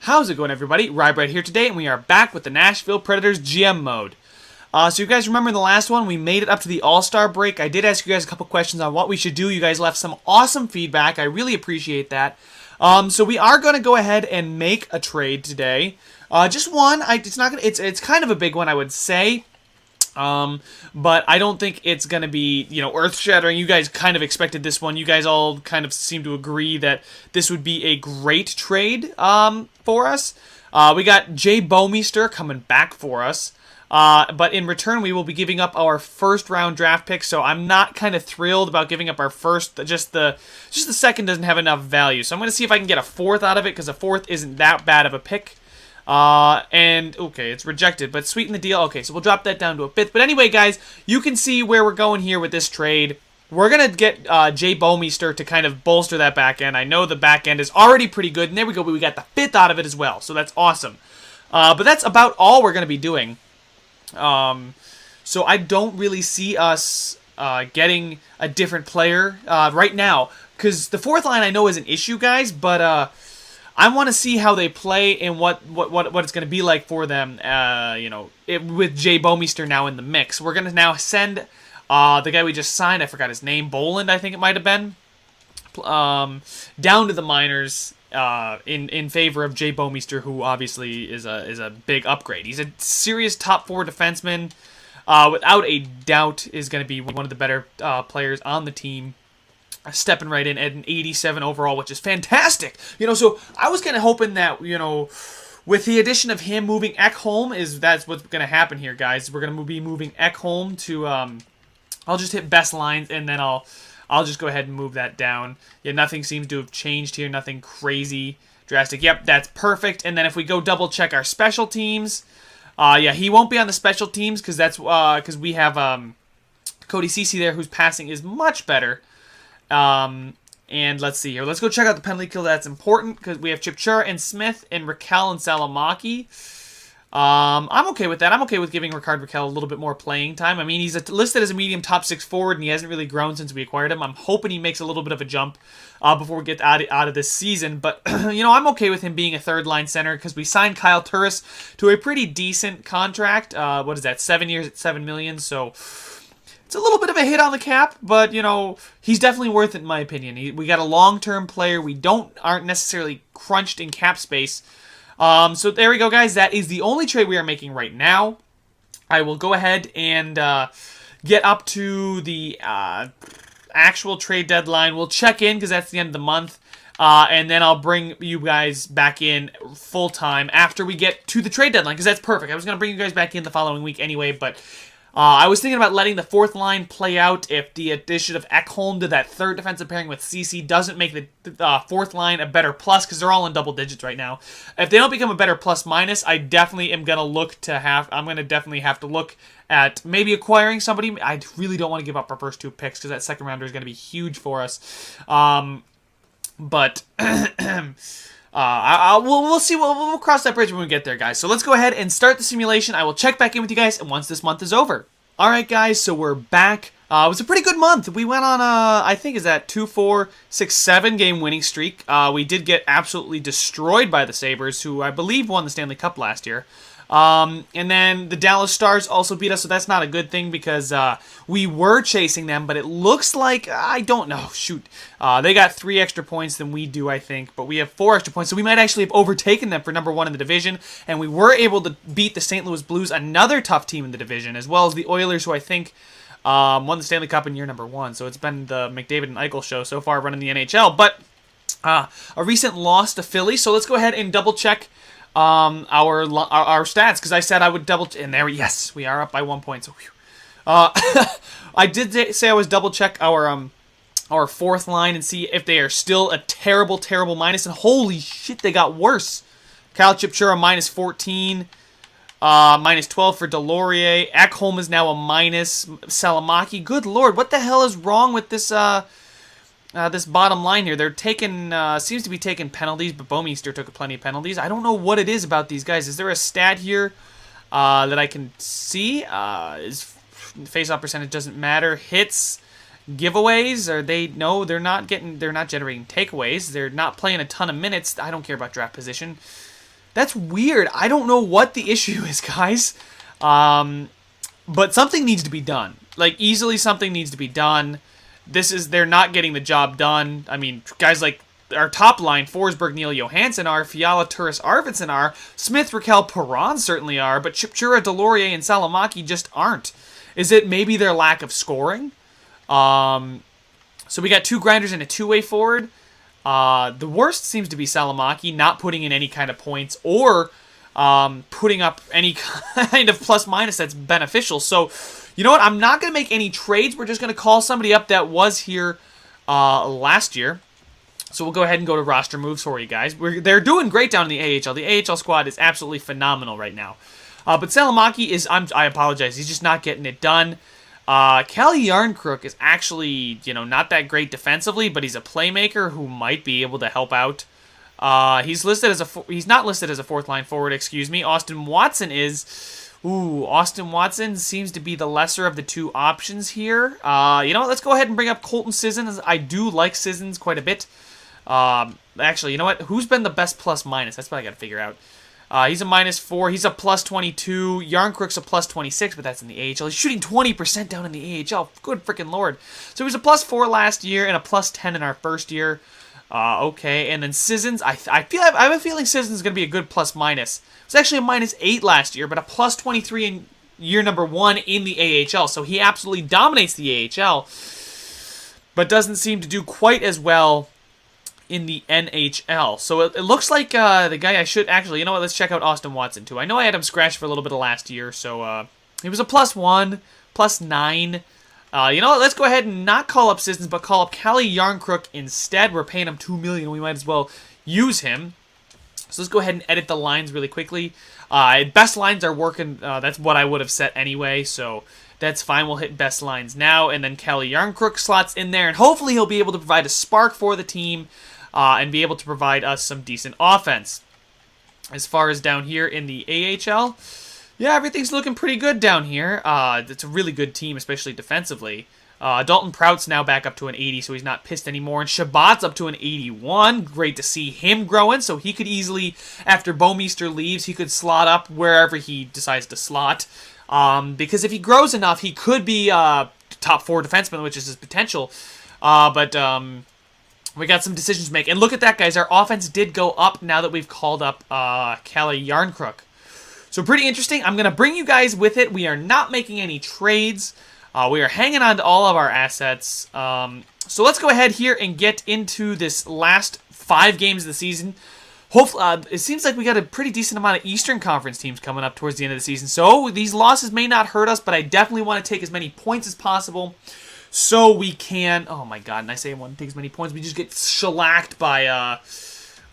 How's it going, everybody? Rybread here today, and we are back with the Nashville Predators GM mode. So you guys remember in the last one, we made it up to the All-Star break. I did ask you guys a couple questions on what we should do. You guys left some awesome feedback. I really appreciate that. So we are going to go ahead and make a trade today. Just one. It's kind of a big one, I would say. But I don't think it's going to be, earth-shattering. You guys kind of expected this one. You guys all kind of seem to agree that this would be a great trade for us. We got Jay Bouwmeester coming back for us. But in return, we will be giving up our first-round draft pick, so I'm not kind of thrilled about giving up our first. Just the second doesn't have enough value. So I'm going to see if I can get a fourth out of it, because a fourth isn't that bad of a pick. Okay, it's rejected, but sweeten the deal. Okay, so we'll drop that down to a fifth. But anyway, guys, you can see where we're going here with this trade. We're going to get Jay Bouwmeester to kind of bolster that back end. I know the back end is already pretty good, and there we go, we got the fifth out of it as well, so that's awesome. But that's about all we're going to be doing. So I don't really see us getting a different player right now, because the fourth line I know is an issue, guys, but I want to see how they play and what it's going to be like for them, with Jay Bouwmeester now in the mix. We're going to now send the guy we just signed, I forgot his name, Boland, I think it might have been, down to the minors in favor of Jay Bouwmeester, who obviously is a big upgrade. He's a serious top four defenseman, without a doubt is going to be one of the better players on the team. Stepping right in at an 87 overall, which is fantastic. So I was kind of hoping that, with the addition of him moving Ekholm, that's what's going to happen here, guys. We're going to be moving Ekholm to, I'll just hit best lines, and then I'll just go ahead and move that down. Yeah, nothing seems to have changed here, nothing crazy, drastic. Yep, that's perfect. And then if we go double check our special teams, yeah, he won't be on the special teams, because we have Cody Ceci there, whose passing is much better. And let's see here. Let's go check out the penalty kill. That's important because we have Chipchura and Smith and Raquel and Salamaki. I'm okay with that. I'm okay with giving Rickard Raquel a little bit more playing time. I mean, he's listed as a medium top six forward, and he hasn't really grown since we acquired him. I'm hoping he makes a little bit of a jump before we get out of this season. But, I'm okay with him being a third-line center because we signed Kyle Turris to a pretty decent contract. What is that, 7 years at $7 million, so it's a little bit of a hit on the cap, but, he's definitely worth it in my opinion. We got a long-term player. We aren't necessarily crunched in cap space. So there we go, guys. That is the only trade we are making right now. I will go ahead and get up to the actual trade deadline. We'll check in because that's the end of the month. And then I'll bring you guys back in full-time after we get to the trade deadline because that's perfect. I was going to bring you guys back in the following week anyway, but I was thinking about letting the fourth line play out if the addition of Ekholm to that third defensive pairing with CC doesn't make the fourth line a better plus, because they're all in double digits right now. If they don't become a better plus minus, I definitely am going to definitely have to look at maybe acquiring somebody. I really don't want to give up our first two picks because that second rounder is going to be huge for us. But we'll see. We'll cross that bridge when we get there, guys. So let's go ahead and start the simulation. I will check back in with you guys once this month is over. All right, guys. So we're back. It was a pretty good month. We went on I think is that 2-4-6-7 game winning streak. We did get absolutely destroyed by the Sabres, who I believe won the Stanley Cup last year. And then the Dallas Stars also beat us, so that's not a good thing because we were chasing them, but it looks like, I don't know, shoot. They got 3 extra points than we do, I think, but we have 4 extra points, so we might actually have overtaken them for number 1 in the division, and we were able to beat the St. Louis Blues, another tough team in the division, as well as the Oilers, who I think won the Stanley Cup in year number 1, so it's been the McDavid and Eichel show so far running the NHL, but a recent loss to Philly, so let's go ahead and double-check our stats, because I said I would and there, yes, we are up by 1 point, so I did say I was double check our fourth line and see if they are still a terrible minus, and holy shit, they got worse. Kyle Chipchura minus 14, minus 12 for Delorier. Ekholm is now a minus. Salamaki, good lord, what the hell is wrong with this this bottom line here? They're taking, seems to be taking penalties, but Bouwmeester took plenty of penalties. I don't know what it is about these guys. Is there a stat here that I can see? Face-off percentage doesn't matter. Hits, giveaways, are they? No, they're not generating takeaways. They're not playing a ton of minutes. I don't care about draft position. That's weird. I don't know what the issue is, guys. But something needs to be done. Like, easily something needs to be done. They're not getting the job done. I mean, guys like our top line, Forsberg, Neil Johansson are, Fiala, Turris, Arvidsson are, Smith, Raquel, Perron certainly are, but Chipchura, Delorier, and Salamaki just aren't. Is it maybe their lack of scoring? So we got 2 grinders and a two-way forward. The worst seems to be Salamaki, not putting in any kind of points or putting up any kind of plus-minus that's beneficial. So, you know what? I'm not going to make any trades. We're just going to call somebody up that was here last year. So we'll go ahead and go to roster moves for you guys. They're doing great down in the AHL. The AHL squad is absolutely phenomenal right now. But Salamaki is, I apologize, he's just not getting it done. Calle Yarncrook is actually, not that great defensively, but he's a playmaker who might be able to help out. He's not listed as a fourth line forward, excuse me. Austin Watson is. Austin Watson seems to be the lesser of the 2 options here. Let's go ahead and bring up Colton Sissons. I do like Sissons quite a bit. Actually, you know what? Who's been the best plus-minus? That's what I got to figure out. He's a -4. He's a +22. Yarncrook's a +26, but that's in the AHL. He's shooting 20% down in the AHL. Good freaking lord. So he was a +4 last year and a +10 in our first year. Okay, and then Sissons. I have a feeling Sissons is going to be a good plus-minus. It was actually a -8 last year, but a +23 in year number 1 in the AHL. So he absolutely dominates the AHL, but doesn't seem to do quite as well in the NHL. So it looks like the guy I should actually, let's check out Austin Watson too. I know I had him scratched for a little bit of last year, so he was a +1, +9. Let's go ahead and not call up Sissons, but call up Calle Yarncrook instead. We're paying him $2 million. We might as well use him. So let's go ahead and edit the lines really quickly. Best lines are working. That's what I would have set anyway, so that's fine. We'll hit best lines now, and then Calle Yarncrook slots in there, and hopefully he'll be able to provide a spark for the team and be able to provide us some decent offense. As far as down here in the AHL, yeah, everything's looking pretty good down here. It's a really good team, especially defensively. Dalton Prout's now back up to an 80, so he's not pissed anymore. And Shabbat's up to an 81. Great to see him growing, so he could easily, after Bouwmeester leaves, he could slot up wherever he decides to slot. Because if he grows enough, he could be top 4 defenseman, which is his potential. But we got some decisions to make. And look at that, guys. Our offense did go up now that we've called up Calle Yarncrook. So pretty interesting. I'm going to bring you guys with it. We are not making any trades. We are hanging on to all of our assets. So let's go ahead here and get into this last 5 games of the season. Hopefully, it seems like we got a pretty decent amount of Eastern Conference teams coming up towards the end of the season. So these losses may not hurt us, but I definitely want to take as many points as possible so we can... Oh my god, and I say I want to take as many points. We just get shellacked by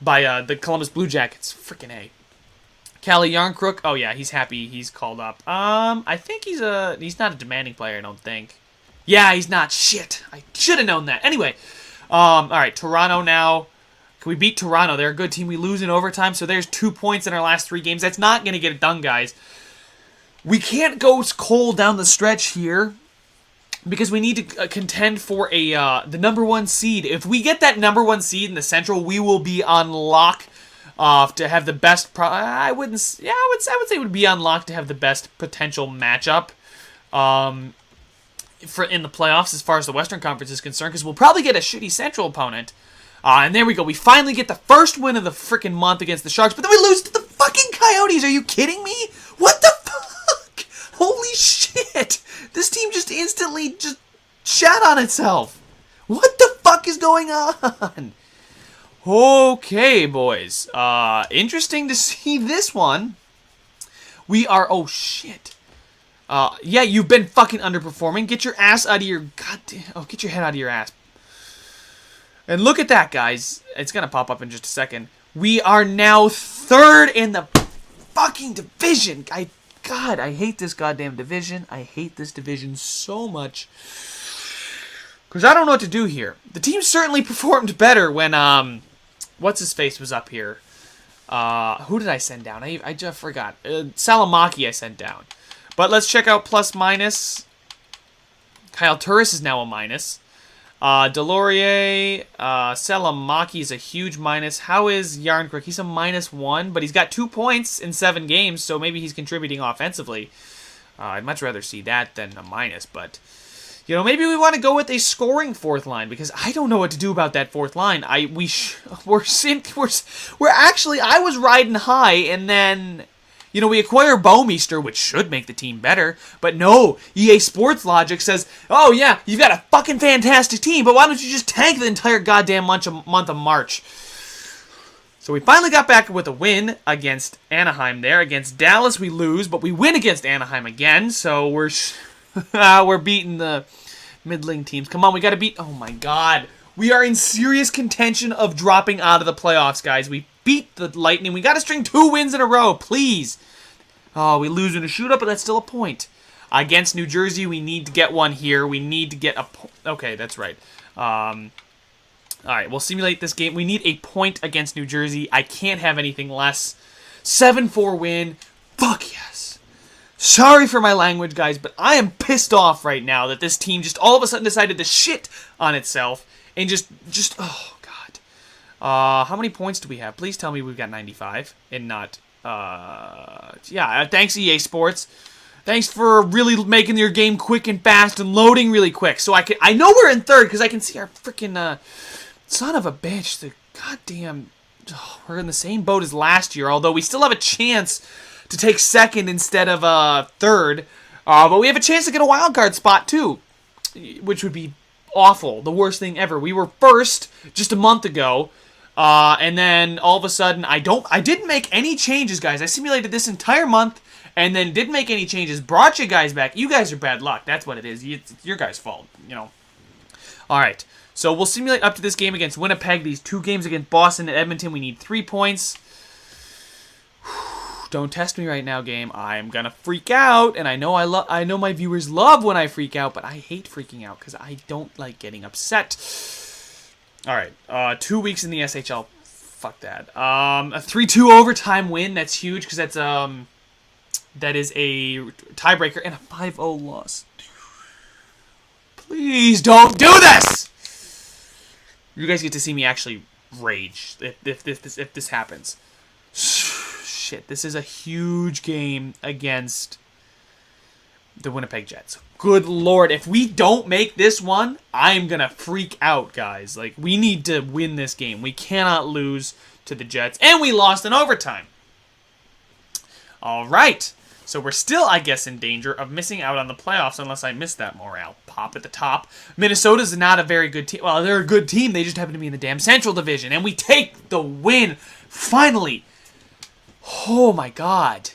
the Columbus Blue Jackets. Freaking A. Calle Yarncrook. Oh yeah, he's happy he's called up. I think he's not a demanding player, I don't think. Yeah, he's not. Shit. I should have known that. Anyway, alright, Toronto now. Can we beat Toronto? They're a good team. We lose in overtime, so there's 2 points in our last 3 games. That's not going to get it done, guys. We can't go cold down the stretch here because we need to contend for the number 1 seed. If we get that number 1 seed in the Central, we will be on lock to have the best. I would say it would be on lock to have the best potential matchup for in the playoffs as far as the Western Conference is concerned, because we'll probably get a shitty Central opponent. And there we go. We finally get the first win of the freaking month against the Sharks, but then we lose to the fucking Coyotes. Are you kidding me? What the fuck? Holy shit. This team just instantly just shat on itself. What the fuck is going on? Okay, boys. Interesting to see this one. We are... Oh, shit. Yeah, you've been fucking underperforming. Get your ass out of your... Goddamn... Oh, get your head out of your ass. And look at that, guys. It's going to pop up in just a second. We are now 3rd in the fucking division. God, I hate this goddamn division. I hate this division so much. Because I don't know what to do here. The team certainly performed better when, what's-his-face was up here. Who did I send down? I just forgot. Salamaki I sent down. But let's check out plus-minus. Kyle Turris is now a minus. Delorier, Selamaki is a huge minus. How is Yarncrook? He's a -1, but he's got 2 points in 7 games, so maybe he's contributing offensively. I'd much rather see that than a minus, but maybe we want to go with a scoring fourth line because I don't know what to do about that fourth line. I was riding high, and then we acquire Bouwmeester, which should make the team better, but no, EA Sports logic says, oh yeah, you've got a fucking fantastic team, but why don't you just tank the entire goddamn month of March? So we finally got back with a win against Anaheim there. Against Dallas we lose, but we win against Anaheim again, so we're beating the middling teams. Come on, we gotta beat... Oh my god. We are in serious contention of dropping out of the playoffs, guys. We beat the Lightning. We gotta string 2 wins in a row, please. Oh, we lose in a shootout, but that's still a point. Against New Jersey, we need to get one here. We need to get a... Okay, that's right. Alright, we'll simulate this game. We need a point against New Jersey. I can't have anything less. 7-4 win. Fuck yes. Sorry for my language, guys, but I am pissed off right now that this team just all of a sudden decided to shit on itself and just oh, God. How many points do we have? Please tell me we've got 95 and not... yeah, thanks EA Sports. Thanks for really making your game quick and fast and loading really quick. So I know we're in third because I can see our freaking... son of a bitch, the goddamn... Oh, we're in the same boat as last year, although we still have a chance to take second instead of third. But we have a chance to get a wild card spot, too, which would be awful. The worst thing ever. We were first just a month ago, and then all of a sudden, I didn't make any changes, guys. I simulated this entire month, and then didn't make any changes. Brought you guys back. You guys are bad luck. That's what it is. It's your guys' fault, All right. So we'll simulate up to this game against Winnipeg. These 2 games against Boston and Edmonton, we need 3 points. Don't test me right now, game. I'm gonna freak out, and I know my viewers love when I freak out, but I hate freaking out because I don't like getting upset. All right, 2 weeks in the SHL. Fuck that. A 3-2 overtime win. That's huge because that is a tiebreaker and a 5-0 loss. Please don't do this. You guys get to see me actually rage if this happens. Shit, this is a huge game against the Winnipeg Jets. Good lord, if we don't make this one, I'm gonna freak out, guys. Like, we need to win this game. We cannot lose to the Jets, and we lost in overtime. All right. So we're still, I guess, in danger of missing out on the playoffs unless I miss that morale pop at the top. Minnesota's not a very good team. Well, they're a good team. They just happen to be in the damn Central Division. And we take the win. Finally. Oh, my God.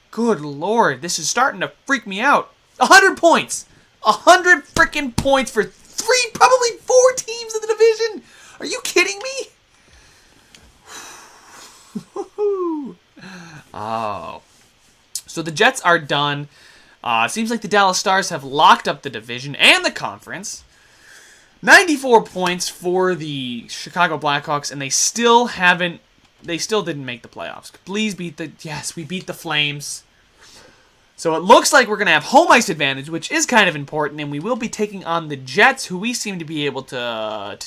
Good Lord. This is starting to freak me out. 100 points. 100 freaking points for 3, probably 4 teams in the division. Are you kidding me? Oh. So the Jets are done. Seems like the Dallas Stars have locked up the division and the conference. 94 points for the Chicago Blackhawks, and they still didn't make the playoffs. Please beat the... Yes, we beat the Flames. So it looks like we're going to have home ice advantage, which is kind of important, and we will be taking on the Jets, who we seem to be able to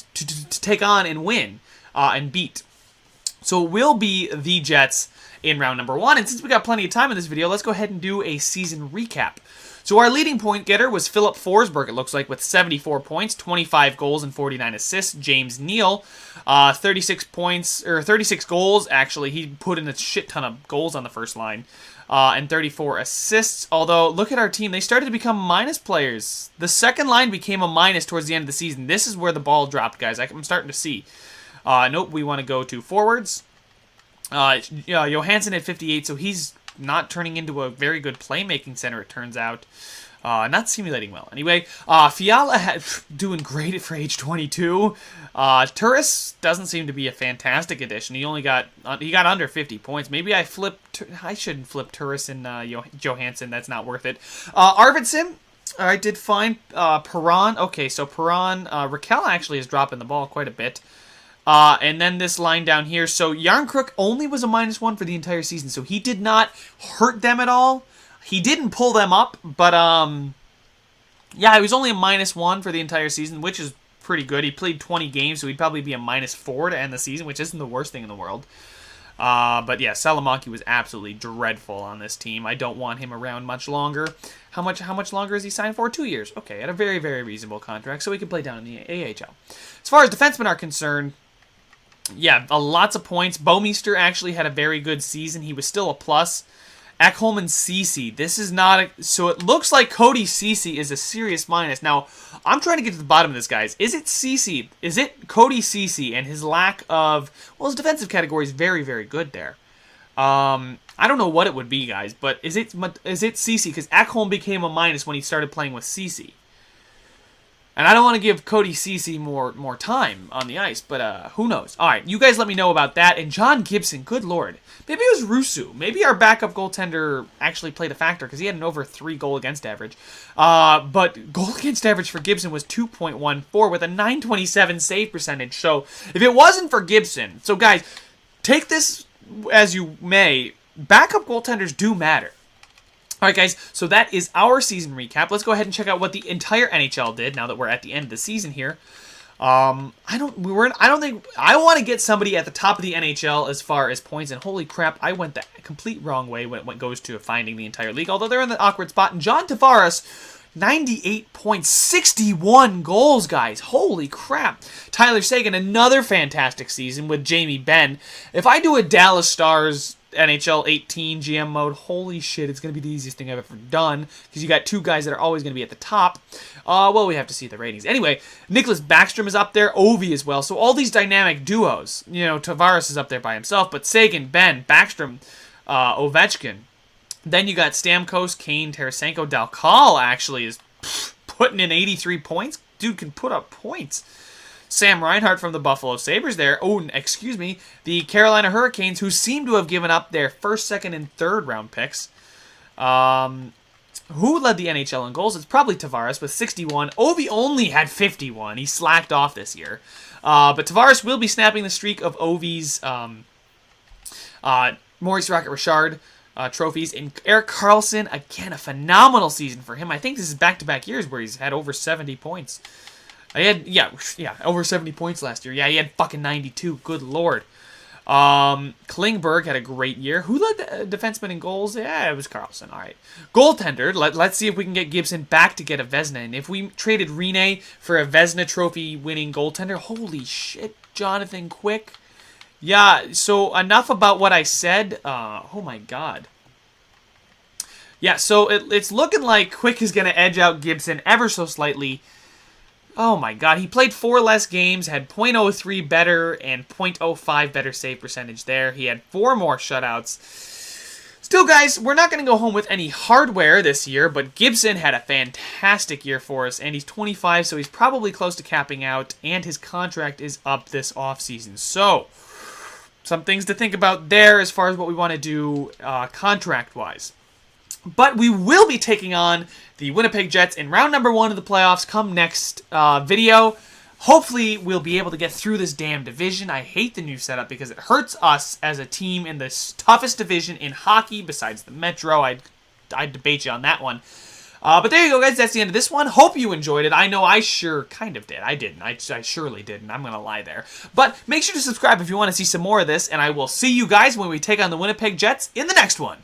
take on and win and beat. So it will be the Jets in round number 1. And since we got plenty of time in this video, let's go ahead and do a season recap. So our leading point getter was Philip Forsberg, it looks like, with 74 points, 25 goals, and 49 assists. James Neal, 36 points, or 36 goals, actually. He put in a shit ton of goals on the first line. And 34 assists. Although, look at our team. They started to become minus players. The second line became a minus towards the end of the season. This is where the ball dropped, guys. I'm starting to see. Nope, we want to go to forwards. Johansson at 58, so he's not turning into a very good playmaking center, it turns out. Not simulating well. Anyway, Fiala doing great for age 22. Turris doesn't seem to be a fantastic addition. He got under 50 points. Maybe I shouldn't flip Turris and Johansson. That's not worth it. Arvidsson, I did fine. Perron. Okay, so Perron. Raquel actually is dropping the ball quite a bit. And then this line down here. So Yarncrook only was a -1 for the entire season, so he did not hurt them at all. He didn't pull them up, but yeah, he was only a -1 for the entire season, which is pretty good. He played 20 games, so he'd probably be a -4 to end the season, which isn't the worst thing in the world. But yeah, Salamanca was absolutely dreadful on this team. I don't want him around much longer. How much longer is he signed for? 2 years. Okay, at a very, very reasonable contract, so he can play down in the AHL. As far as defensemen are concerned, yeah, lots of points. Bouwmeester actually had a very good season. He was still a plus. Ekholm and Ceci. This is not a... So it looks like Cody Ceci is a serious minus. Now, I'm trying to get to the bottom of this, guys. Is it Ceci? Is it Cody Ceci and his lack of... Well, his defensive category is very, very good there. I don't know what it would be, guys, but is it Ceci? Because Ekholm became a minus when he started playing with Ceci. And I don't want to give Cody Ceci more time on the ice, but who knows? All right, you guys let me know about that. And John Gibson, good lord. Maybe it was Rusu. Maybe our backup goaltender actually played a factor because he had an over 3 goal against average. But goal against average for Gibson was 2.14 with a 927 save percentage. So if it wasn't for Gibson, so guys, take this as you may, backup goaltenders do matter. All right, guys, so that is our season recap. Let's go ahead and check out what the entire NHL did now that we're at the end of the season here. I want to get somebody at the top of the NHL as far as points, and holy crap, I went the complete wrong way when it goes to finding the entire league, although they're in the awkward spot. And John Tavares, 98 points, 61 goals, guys. Holy crap. Tyler Seguin, another fantastic season with Jamie Benn. If I do a Dallas Stars NHL 18 GM mode, holy shit, it's going to be the easiest thing I've ever done, because you got 2 guys that are always going to be at the top. Well, we have to see the ratings. Anyway, Nicholas Backstrom is up there, Ovi as well, so all these dynamic duos. You know, Tavares is up there by himself, but Seguin, Benn, Backstrom, Ovechkin. Then you got Stamkos, Kane, Tarasenko, Dalcal actually is putting in 83 points. Dude can put up points. Sam Reinhart from the Buffalo Sabres there. Oh, excuse me. The Carolina Hurricanes, who seem to have given up their first, second, and third round picks. Who led the NHL in goals? It's probably Tavares with 61. Ovi only had 51. He slacked off this year. But Tavares will be snapping the streak of Ovi's Maurice Rocket Richard trophies. And Erik Karlsson, again, a phenomenal season for him. I think this is back-to-back years where he's had over 70 points. He had, over 70 points last year. Yeah, he had fucking 92. Good lord. Klingberg had a great year. Who led the defenseman in goals? Yeah, it was Karlsson. All right. Goaltender. Let's see if we can get Gibson back to get a Vezina. And if we traded Rene for a Vezina trophy winning goaltender, holy shit, Jonathan Quick. Yeah, so enough about what I said. Oh my god. Yeah, so it's looking like Quick is going to edge out Gibson ever so slightly. Oh my god, he played 4 less games, had .03 better and .05 better save percentage there. He had 4 more shutouts. Still, guys, we're not going to go home with any hardware this year, but Gibson had a fantastic year for us, and he's 25, so he's probably close to capping out, and his contract is up this offseason. So, some things to think about there as far as what we want to do contract-wise. But we will be taking on the Winnipeg Jets in round number 1 of the playoffs come next video. Hopefully, we'll be able to get through this damn division. I hate the new setup because it hurts us as a team in the toughest division in hockey besides the Metro. I'd debate you on that one. But there you go, guys. That's the end of this one. Hope you enjoyed it. I know I sure kind of did. I didn't. I surely didn't. I'm going to lie there. But make sure to subscribe if you want to see some more of this, and I will see you guys when we take on the Winnipeg Jets in the next one.